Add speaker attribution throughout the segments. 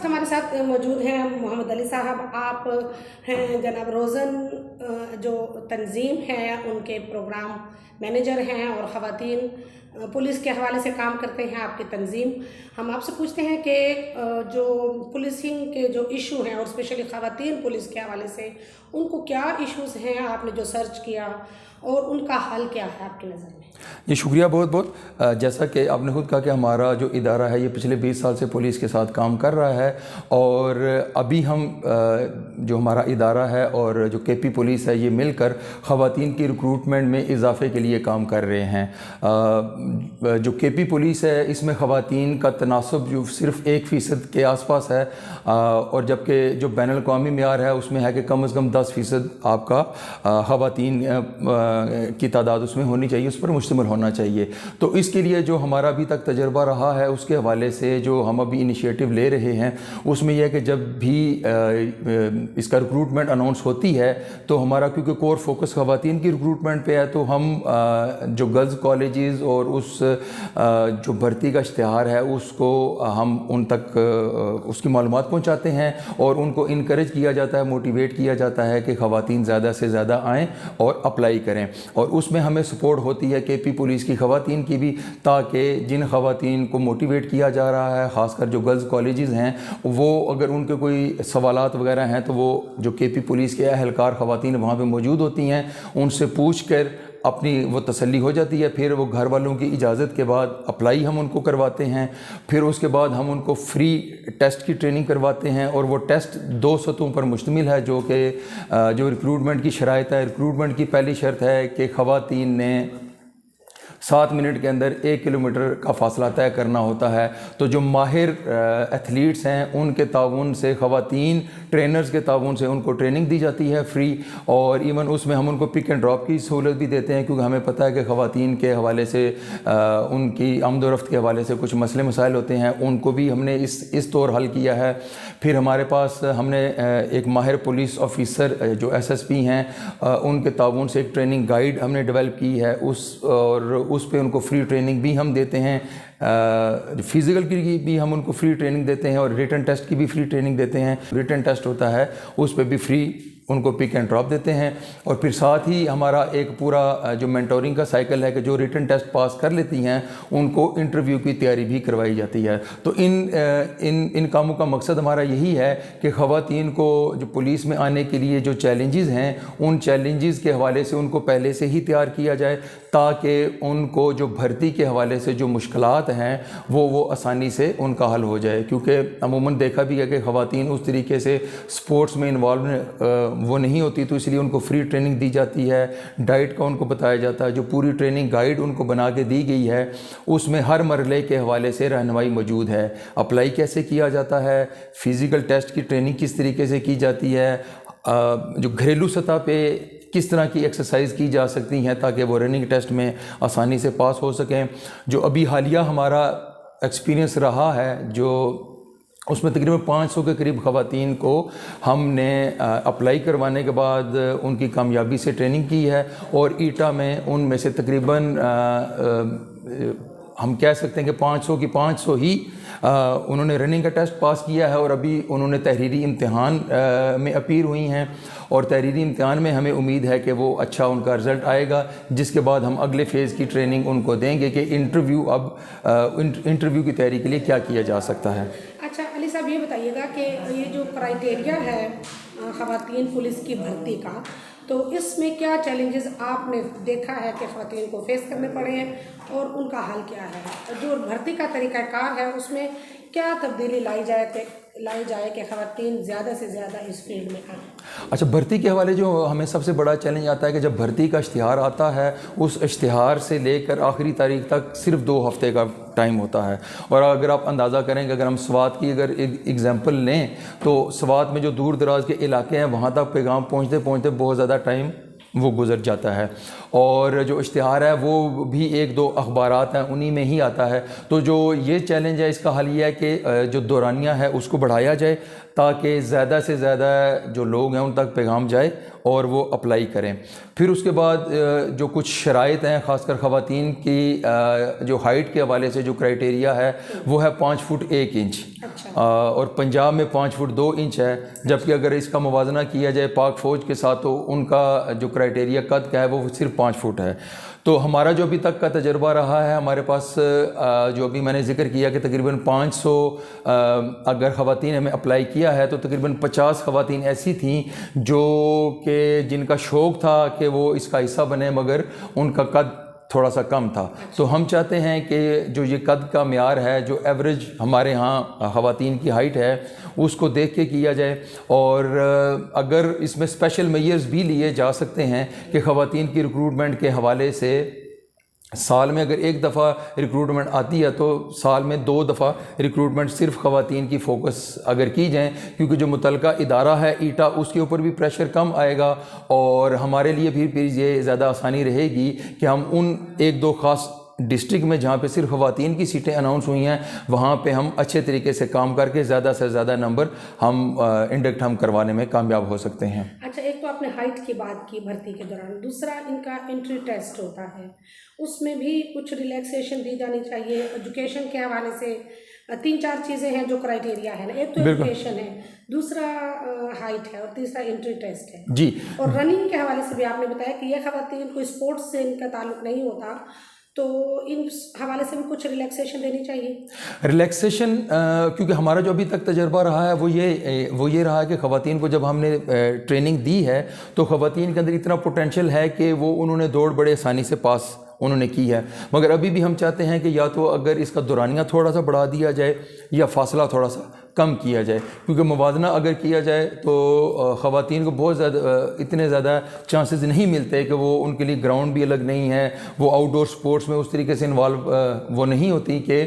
Speaker 1: ہمارے ساتھ موجود ہیں محمد علی صاحب. آپ ہیں جناب روزن جو تنظیم ہے ان کے پروگرام مینیجر ہیں اور خواتین پولیس کے حوالے سے کام کرتے ہیں آپ کی تنظیم. ہم آپ سے پوچھتے ہیں کہ جو پولیسنگ کے جو ایشو ہیں اور اسپیشلی خواتین پولیس کے حوالے سے ان کو کیا ایشوز ہیں آپ نے جو سرچ کیا اور ان کا حل کیا ہے آپ کی نظر میں؟
Speaker 2: جی شکریہ بہت بہت. جیسا کہ آپ نے خود کہا کہ ہمارا جو ادارہ ہے یہ پچھلے 20 سال سے پولیس کے ساتھ کام کر رہا ہے اور ابھی ہم جو ہمارا ادارہ ہے اور جو کے پی پولیس ہے یہ مل کر خواتین کی ریکروٹمنٹ میں اضافے کے لیے کام کر رہے ہیں. جو کے پی پولیس ہے اس میں خواتین کا تناسب جو صرف 1% کے آس پاس ہے اور جبکہ جو بین الاقوامی معیار ہے اس میں ہے کہ کم از کم 10% آپ کا خواتین کی تعداد اس میں ہونی چاہیے, اس پر مشتمل ہونا چاہیے. تو اس کے لیے جو ہمارا ابھی تک تجربہ رہا ہے اس کے حوالے سے جو ہم ابھی انیشیٹو لے رہے ہیں اس میں یہ ہے کہ جب بھی اس کا ریکروٹمنٹ اناؤنس ہوتی ہے تو ہمارا کیونکہ کور فوکس خواتین کی ریکروٹمنٹ پہ ہے تو ہم جو گرلز کالجز اور اس جو بھرتی کا اشتہار ہے اس کو ہم ان تک اس کی معلومات پہنچاتے ہیں اور ان کو انکریج کیا جاتا ہے, موٹیویٹ کیا جاتا ہے کہ خواتین زیادہ سے زیادہ آئیں اور اپلائی کریں. اور اس میں ہمیں سپورٹ ہوتی ہے کے پی پولیس کی خواتین کی بھی, تاکہ جن خواتین کو موٹیویٹ کیا جا رہا ہے خاص کر جو گرلز کالجز ہیں وہ اگر ان کے کوئی سوالات وغیرہ ہیں تو وہ جو کے پی پولیس کے اہلکار خواتین وہاں پہ موجود ہوتی ہیں ان سے پوچھ کر اپنی وہ تسلی ہو جاتی ہے. پھر وہ گھر والوں کی اجازت کے بعد اپلائی ہم ان کو کرواتے ہیں. پھر اس کے بعد ہم ان کو فری ٹیسٹ کی ٹریننگ کرواتے ہیں اور وہ ٹیسٹ 2 سطحوں پر مشتمل ہے جو کہ جو ریکروٹمنٹ کی شرائط ہے. ریکروٹمنٹ کی پہلی شرط ہے کہ خواتین نے 7 منٹ کے اندر 1 کلومیٹر کا فاصلہ طے کرنا ہوتا ہے. تو جو ماہر ایتھلیٹس ہیں ان کے تعاون سے, خواتین ٹرینرز کے تعاون سے ان کو ٹریننگ دی جاتی ہے فری, اور ایون اس میں ہم ان کو پک اینڈ ڈراپ کی سہولت بھی دیتے ہیں کیونکہ ہمیں پتہ ہے کہ خواتین کے حوالے سے ان کی آمد و رفت کے حوالے سے کچھ مسئلے مسائل ہوتے ہیں, ان کو بھی ہم نے اس طور حل کیا ہے. پھر ہمارے پاس ہم نے ایک ماہر پولیس آفیسر جو ایس ایس پی ہیں ان کے تعاون سے ایک ٹریننگ گائیڈ ہم نے ڈیولپ کی ہے, اس پہ ان کو فری ٹریننگ بھی ہم دیتے ہیں. فزیکل کی بھی ہم ان کو فری ٹریننگ دیتے ہیں اور ریٹن ٹیسٹ کی بھی فری ٹریننگ دیتے ہیں. ریٹن ٹیسٹ ہوتا ہے اس پہ بھی فری ان کو پک اینڈ ڈراپ دیتے ہیں. اور پھر ساتھ ہی ہمارا ایک پورا جو مینٹورنگ کا سائیکل ہے کہ جو ریٹن ٹیسٹ پاس کر لیتی ہیں ان کو انٹرویو کی تیاری بھی کروائی جاتی ہے. تو ان کاموں کا مقصد ہمارا یہی ہے کہ خواتین کو جو پولیس میں آنے کے لیے جو چیلنجز ہیں ان چیلنجز کے حوالے سے ان کو پہلے سے ہی تیار کیا جائے تاکہ ان کو جو بھرتی کے حوالے سے جو مشکلات ہیں وہ آسانی سے ان کا حل ہو جائے. کیونکہ عموماً دیکھا بھی ہے کہ خواتین اس طریقے سے سپورٹس میں انوالو وہ نہیں ہوتی, تو اس لیے ان کو فری ٹریننگ دی جاتی ہے. ڈائٹ کا ان کو بتایا جاتا ہے. جو پوری ٹریننگ گائیڈ ان کو بنا کے دی گئی ہے اس میں ہر مرحلے کے حوالے سے رہنمائی موجود ہے. اپلائی کیسے کیا جاتا ہے, فزیکل ٹیسٹ کی ٹریننگ کس طریقے سے کی جاتی ہے, جو گھریلو سطح پہ کس طرح کی ایکسرسائز کی جا سکتی ہیں تاکہ وہ رننگ ٹیسٹ میں آسانی سے پاس ہو سکیں. جو ابھی حالیہ ہمارا ایکسپیرینس رہا ہے جو اس میں تقریباً 500 کے قریب خواتین کو ہم نے اپلائی کروانے کے بعد ان کی کامیابی سے ٹریننگ کی ہے, اور ایٹا میں ان میں سے تقریباً ہم کہہ سکتے ہیں کہ 500 کی 500 ہی انہوں نے رننگ کا ٹیسٹ پاس کیا ہے اور ابھی انہوں نے تحریری امتحان میں اپیئر ہوئی ہیں, اور تحریری امتحان میں ہمیں امید ہے کہ وہ اچھا ان کا رزلٹ آئے گا, جس کے بعد ہم اگلے فیز کی ٹریننگ ان کو دیں گے کہ انٹرویو کی تیاری کے لیے کیا کیا جا سکتا ہے.
Speaker 1: اچھا علی صاحب یہ بتائیے گا کہ یہ جو کرائیٹیریا ہے خواتین پولیس کی بھرتی کا, تو اس میں کیا چیلنجز آپ نے دیکھا ہے کہ خواتین کو فیس کرنے پڑے ہیں اور ان کا حل کیا ہے, جو بھرتی کا طریقہ کار ہے اس میں کیا تبدیلی لائی جائے کہ خواتین زیادہ سے زیادہ اس فیلڈ میں آئیں؟
Speaker 2: اچھا, بھرتی کے حوالے جو ہمیں سب سے بڑا چیلنج آتا ہے کہ جب بھرتی کا اشتہار آتا ہے اس اشتہار سے لے کر آخری تاریخ تک صرف 2 ہفتے کا ٹائم ہوتا ہے. اور اگر آپ اندازہ کریں کہ اگر ہم سوات کی اگر ایگزامپل لیں تو سوات میں جو دور دراز کے علاقے ہیں وہاں تک پیغام پہنچتے پہنچتے بہت زیادہ ٹائم وہ گزر جاتا ہے. اور جو اشتہار ہے وہ بھی ایک دو اخبارات ہیں انہی میں ہی آتا ہے. تو جو یہ چیلنج ہے اس کا حل یہ ہے کہ جو دورانیہ ہے اس کو بڑھایا جائے تاکہ زیادہ سے زیادہ جو لوگ ہیں ان تک پیغام جائے اور وہ اپلائی کریں. پھر اس کے بعد جو کچھ شرائط ہیں خاص کر خواتین کی جو ہائٹ کے حوالے سے جو کرائٹیریا ہے وہ ہے 5 فٹ 1 انچ اور پنجاب میں 5 فٹ 2 انچ ہے, جبکہ اگر اس کا موازنہ کیا جائے پاک فوج کے ساتھ تو ان کا جو کرائٹیریا قد کا ہے وہ صرف 5 فٹ ہے. تو ہمارا جو ابھی تک کا تجربہ رہا ہے, ہمارے پاس جو ابھی میں نے ذکر کیا کہ تقریباً 500 اگر خواتین ہمیں اپلائی کیا ہے تو تقریباً 50 خواتین ایسی تھیں جو کہ جن کا شوق تھا کہ وہ اس کا حصہ بنے مگر ان کا قد تھوڑا سا کم تھا. تو ہم چاہتے ہیں کہ جو یہ قد کا معیار ہے جو ایوریج ہمارے ہاں خواتین کی ہائٹ ہے اس کو دیکھ کے کیا جائے, اور اگر اس میں اسپیشل میئرز بھی لیے جا سکتے ہیں کہ خواتین کی ریکروٹمنٹ کے حوالے سے سال میں اگر ایک دفعہ ریکروٹمنٹ آتی ہے تو سال میں 2 دفعہ ریکروٹمنٹ صرف خواتین کی فوکس اگر کی جائیں, کیونکہ جو متعلقہ ادارہ ہے ایٹا اس کے اوپر بھی پریشر کم آئے گا اور ہمارے لیے بھی یہ زیادہ آسانی رہے گی کہ ہم ان 1-2 خاص ڈسٹرکٹ میں جہاں پہ صرف خواتین کی سیٹیں اناؤنس ہوئی ہیں وہاں پہ ہم اچھے طریقے سے کام کر کے زیادہ سے زیادہ نمبر ہم انڈکٹ ہم کروانے میں کامیاب ہو سکتے ہیں.
Speaker 1: اچھا, ایک تو آپ نے ہائٹ کی بات کی بھرتی کے دوران, دوسرا ان کا انٹری ٹیسٹ ہوتا ہے, اس میں بھی کچھ ریلیکسیشن دی جانی چاہیے. ایجوکیشن کے حوالے سے 3-4 چیزیں ہیں جو کرائٹیریا ہے نا, ایک تو ایجوکیشن ہے, دوسرا ہائٹ ہے اور تیسرا انٹری ٹیسٹ ہے.
Speaker 2: جی,
Speaker 1: اور رننگ کے حوالے سے بھی آپ نے بتایا کہ یہ خواتین کو اسپورٹس سے ان کا تعلق نہیں ہوتا, تو ان حوالے سے بھی کچھ ریلیکسیشن دینی چاہیے.
Speaker 2: ریلیکسیشن کیونکہ ہمارا جو ابھی تک تجربہ رہا ہے وہ یہ رہا کہ خواتین کو جب ہم نے ٹریننگ دی ہے تو خواتین کے اندر اتنا پوٹینشیل ہے کہ وہ انہوں نے دوڑ بڑے آسانی سے پاس انہوں نے کی ہے, مگر ابھی بھی ہم چاہتے ہیں کہ یا تو اگر اس کا دورانیہ تھوڑا سا بڑھا دیا جائے یا فاصلہ تھوڑا سا کم کیا جائے, کیونکہ موازنہ اگر کیا جائے تو خواتین کو بہت زیادہ اتنے زیادہ چانسز نہیں ملتے کہ وہ ان کے لیے گراؤنڈ بھی الگ نہیں ہے, وہ آؤٹ ڈور سپورٹس میں اس طریقے سے انوالو وہ نہیں ہوتی کہ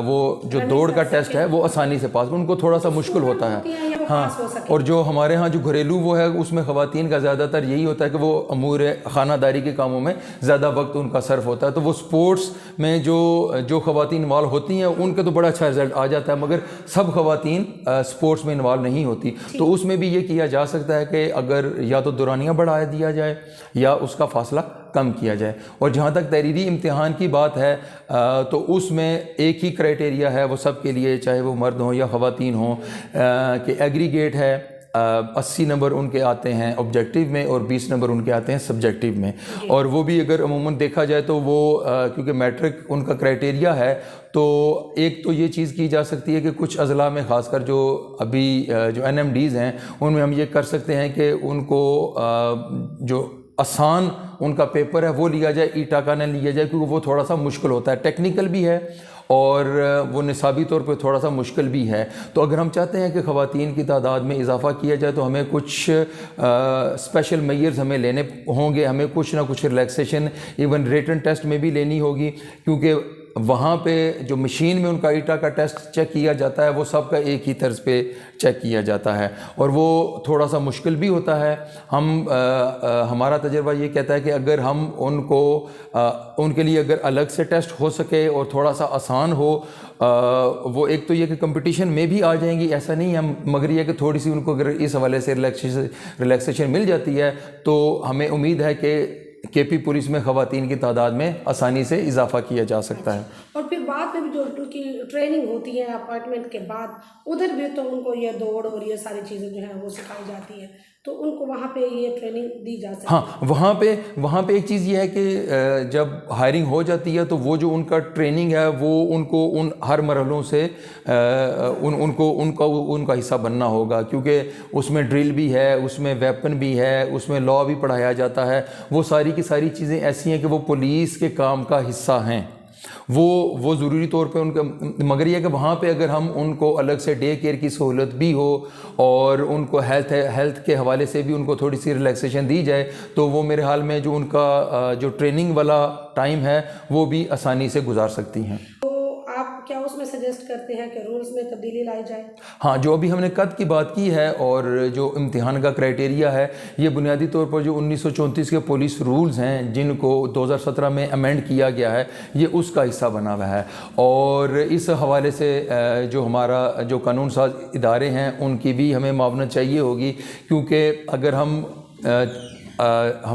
Speaker 2: وہ جو دوڑ کا ٹیسٹ ہے وہ آسانی سے پاس, ان کو تھوڑا سا مشکل ہوتا ہے. ہاں, اور جو ہمارے ہاں جو گھریلو وہ ہے اس میں خواتین کا زیادہ تر یہی ہوتا ہے کہ وہ امور خانہ داری کے کاموں میں زیادہ وقت ان کا صرف ہوتا ہے, تو وہ سپورٹس میں جو خواتین انوالو ہوتی ہیں ان کا تو بڑا اچھا رزلٹ آ جاتا ہے, مگر سب خواتین سپورٹس میں انوالو نہیں ہوتی. تو اس میں بھی یہ کیا جا سکتا ہے کہ اگر یا تو دورانیہ بڑھا دیا جائے یا اس کا فاصلہ کم کیا جائے. اور جہاں تک تحریری امتحان کی بات ہے تو اس میں ایک ہی کرائٹیریا ہے وہ سب کے لیے, چاہے وہ مرد ہوں یا خواتین ہوں, کہ ایگریگیٹ ہے 80 نمبر ان کے آتے ہیں آبجیکٹیو میں اور 20 نمبر ان کے آتے ہیں سبجیکٹیو میں. اور وہ بھی اگر عموماً دیکھا جائے تو وہ کیونکہ میٹرک ان کا کرائٹیریا ہے تو ایک تو یہ چیز کی جا سکتی ہے کہ کچھ اضلاع میں خاص کر جو ابھی جو NMDs ہیں ان میں ہم یہ کر سکتے ہیں کہ ان کو جو آسان ان کا پیپر ہے وہ لیا جائے, ایٹا کا نہ لیا جائے, کیونکہ وہ تھوڑا سا مشکل ہوتا ہے, ٹیکنیکل بھی ہے اور وہ نصابی طور پہ تھوڑا سا مشکل بھی ہے. تو اگر ہم چاہتے ہیں کہ خواتین کی تعداد میں اضافہ کیا جائے تو ہمیں کچھ اسپیشل میئرز ہمیں لینے ہوں گے, ہمیں کچھ نہ کچھ ریلیکسیشن ایون ریٹن ٹیسٹ میں بھی لینی ہوگی, کیونکہ وہاں پہ جو مشین میں ان کا ایٹا کا ٹیسٹ چیک کیا جاتا ہے وہ سب کا ایک ہی طرز پہ چیک کیا جاتا ہے اور وہ تھوڑا سا مشکل بھی ہوتا ہے. ہمارا تجربہ یہ کہتا ہے کہ اگر ہم ان کے لیے اگر الگ سے ٹیسٹ ہو سکے اور تھوڑا سا آسان ہو, وہ ایک تو یہ کہ کمپٹیشن میں بھی آ جائیں گی, ایسا نہیں ہے, مگر یہ کہ تھوڑی سی ان کو اگر اس حوالے سے ریلیکسیشن مل جاتی ہے تو ہمیں امید ہے کہ KP پولیس میں خواتین کی تعداد میں آسانی سے اضافہ کیا جا سکتا ہے.
Speaker 1: اور پھر بعد میں بھی جو ان کی ٹریننگ ہوتی ہے اپوائنٹمنٹ کے بعد ادھر بھی تو ان کو یہ دوڑ اور یہ ساری چیزیں جو ہیں وہ سکھائی جاتی ہیں, تو ان کو وہاں پہ یہ ٹریننگ دی جا سکتی ہے.
Speaker 2: ہاں, وہاں پہ ایک چیز یہ ہے کہ جب ہائرنگ ہو جاتی ہے تو وہ جو ان کا ٹریننگ ہے وہ ان کو ان ہر مرحلوں سے ان کا حصہ بننا ہوگا, کیونکہ اس میں ڈرل بھی ہے, اس میں ویپن بھی ہے, اس میں لا بھی پڑھایا جاتا ہے. وہ ساری کی ساری چیزیں ایسی ہیں کہ وہ پولیس کے کام کا حصہ ہیں, وہ ضروری طور پہ ان کا, مگر یہ کہ وہاں پہ اگر ہم ان کو الگ سے ڈے کیئر کی سہولت بھی ہو اور ان کو ہیلتھ کے حوالے سے بھی ان کو تھوڑی سی ریلیکسیشن دی جائے تو وہ میرے حال میں جو ان کا جو ٹریننگ والا ٹائم ہے وہ بھی آسانی سے گزار سکتی ہیں.
Speaker 1: تو آپ کیا اس میں سجیسٹ کرتے ہیں کہ رولز میں تبدیلی لائی جائے؟
Speaker 2: ہاں، جو ابھی ہم نے قد کی بات کی ہے اور جو امتحان کا کرائٹیریا ہے، یہ بنیادی طور پر جو 1934 کے پولیس رولز ہیں جن کو 2017 میں امینڈ کیا گیا ہے، یہ اس کا حصہ بنا ہوا ہے، اور اس حوالے سے جو ہمارا جو قانون ساز ادارے ہیں ان کی بھی ہمیں معاونت چاہیے ہوگی، کیونکہ اگر ہم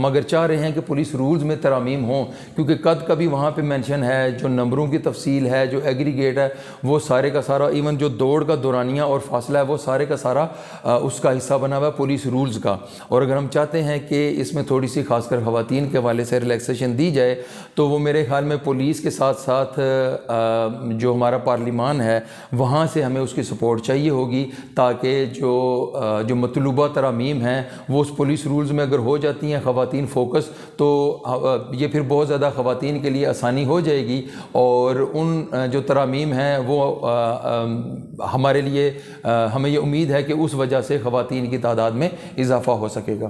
Speaker 2: اگر چاہ رہے ہیں کہ پولیس رولز میں ترامیم ہوں، کیونکہ قد کا بھی وہاں پہ مینشن ہے، جو نمبروں کی تفصیل ہے، جو ایگریگیٹ ہے، وہ سارے کا سارا، ایون جو دوڑ کا دورانیہ اور فاصلہ ہے، وہ سارے کا سارا اس کا حصہ بنا ہوا ہے پولیس رولز کا۔ اور اگر ہم چاہتے ہیں کہ اس میں تھوڑی سی خاص کر خواتین کے حوالے سے ریلیکسیشن دی جائے، تو وہ میرے خیال میں پولیس کے ساتھ ساتھ جو ہمارا پارلیمان ہے وہاں سے ہمیں اس کی سپورٹ چاہیے ہوگی، تاکہ جو مطلوبہ ترامیم ہیں وہ اس پولیس رولز میں اگر ہو جاتی ہیں خواتین فوکس، تو یہ پھر بہت زیادہ خواتین کے لیے آسانی ہو جائے گی، اور ان جو ترامیم ہیں وہ ہمارے لیے، ہمیں یہ امید ہے کہ اس وجہ سے خواتین کی تعداد میں اضافہ ہو سکے گا۔